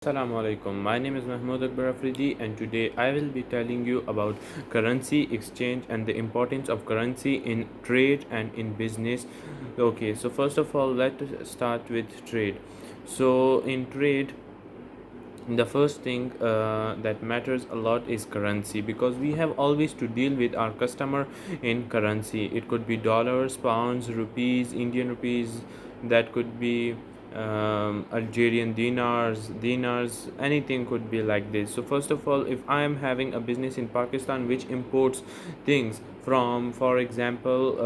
Assalamu alaikum. My name is Mahmoud Akbar Afridi, and today I will be telling you about currency exchange and the importance of currency in trade and in business. Okay, so first of all, let's start with trade. So, in trade, the first thing that matters a lot is currency, because we have always to deal with our customer in currency. It could be dollars, pounds, rupees, Indian rupees, that could be Algerian dinars, anything could be like this. So first of all, if I am having a business in Pakistan which imports things from, for example,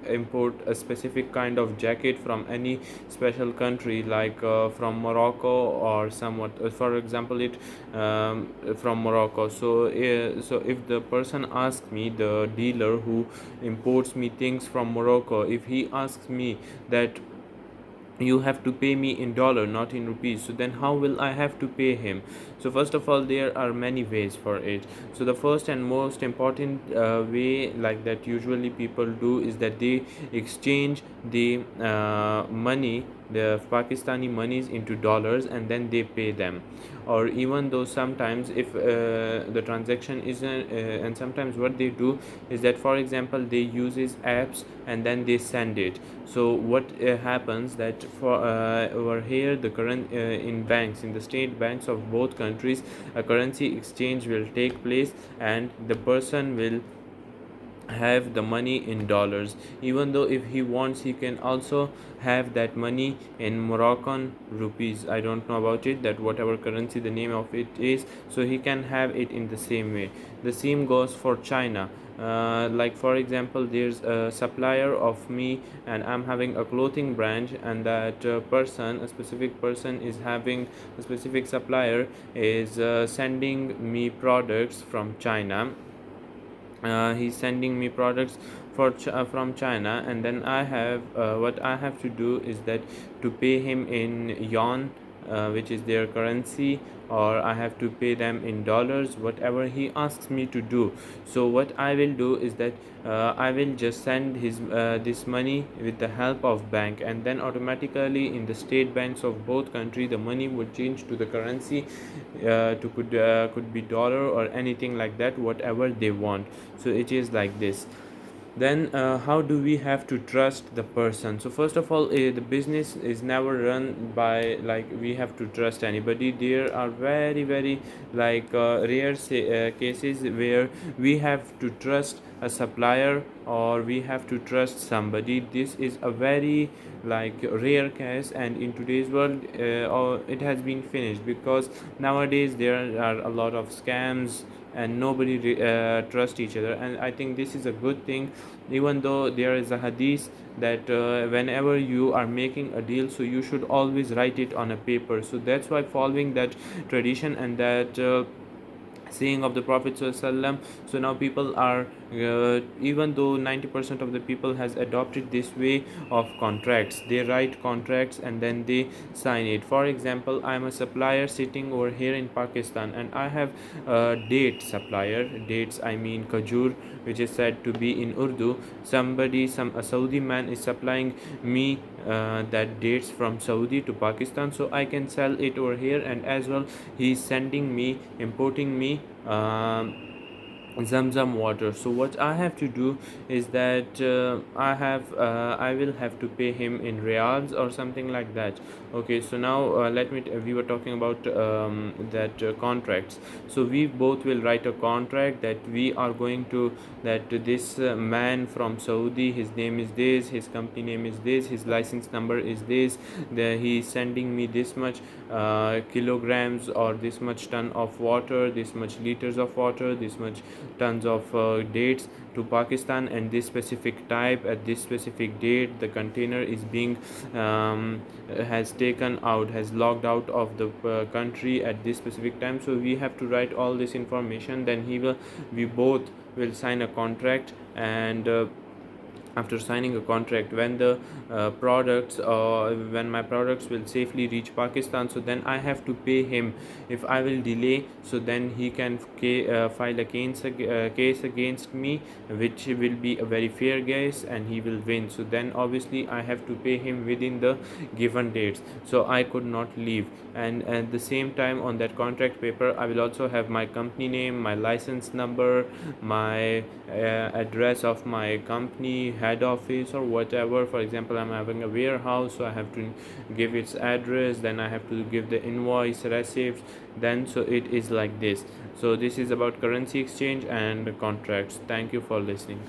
import a specific kind of jacket from any special country, like from Morocco or somewhat, for example, it from Morocco. So if the person asks me, the dealer who imports me things from Morocco, if he asks me that you have to pay me in dollar, not in rupees, so then how will I have to pay him? So first of all, there are many ways for it. So the first and most important way, like that usually people do, is that they exchange the money, the Pakistani monies, into dollars, and then they pay them. Or even though sometimes, if the transaction isn't and sometimes what they do is that, for example, they uses apps and then they send it. So what happens that, for over here, the current in banks, in the state banks of both countries, a currency exchange will take place, and the person will have the money in dollars. Even though if he wants, he can also have that money in Moroccan rupees. I don't know about it, that whatever currency the name of it is, so he can have it in the same way. The same goes for China. Like, for example, there's a supplier of me, and I'm having a clothing branch, and that person, a specific person, is having a specific supplier, is sending me products from China. He's sending me products from China, and then I have what I have to do is that to pay him in yuan, which is their currency, or I have to pay them in dollars, whatever he asks me to do. So what I will do is that I will just send his this money with the help of bank, and then automatically in the state banks of both country, the money would change to the currency, to could be dollar or anything like that, whatever they want. So it is like this. Then how do we have to trust the person? So first of all, the business is never run by, like, we have to trust anybody. There are very like rare cases where we have to trust a supplier, or we have to trust somebody. This is a very, like, rare case, and in today's world it has been finished, because nowadays there are a lot of scams, and nobody trust each other. And I think this is a good thing, even though there is a hadith that whenever you are making a deal, so you should always write it on a paper. So that's why, following that tradition and that saying of the Prophet ﷺ, so now people are, even though 90% of the people has adopted this way of contracts, they write contracts and then they sign it. For example, I am a supplier sitting over here in Pakistan, and I have a date supplier. Dates, I mean kajur, which is said to be in Urdu. A Saudi man is supplying me that dates from Saudi to Pakistan, so I can sell it over here. And as well, he is sending me, importing me Zamzam water. So what I have to do is that I will have to pay him in riyals or something like that. Okay, so now we were talking about that contracts. So we both will write a contract that we are going to, that this man from Saudi, his name is this, his company name is this, his license number is this, he is sending me this much kilograms, or this much ton of water, this much liters of water, this much tons of dates to Pakistan, and this specific type at this specific date. The container is being has taken out, has logged out of the country at this specific time. So we have to write all this information. Then we both will sign a contract, and after signing a contract, when the products when my products will safely reach Pakistan, so then I have to pay him. If I will delay, so then he can file a case against me, which will be a very fair case, and he will win. So then obviously I have to pay him within the given dates, so I could not leave. And at the same time, on that contract paper, I will also have my company name, my license number, my address of my company head office or whatever. For example, I'm having a warehouse, so I have to give its address, then I have to give the invoice receipts. Then so it is like this. So this is about currency exchange and contracts. Thank you for listening.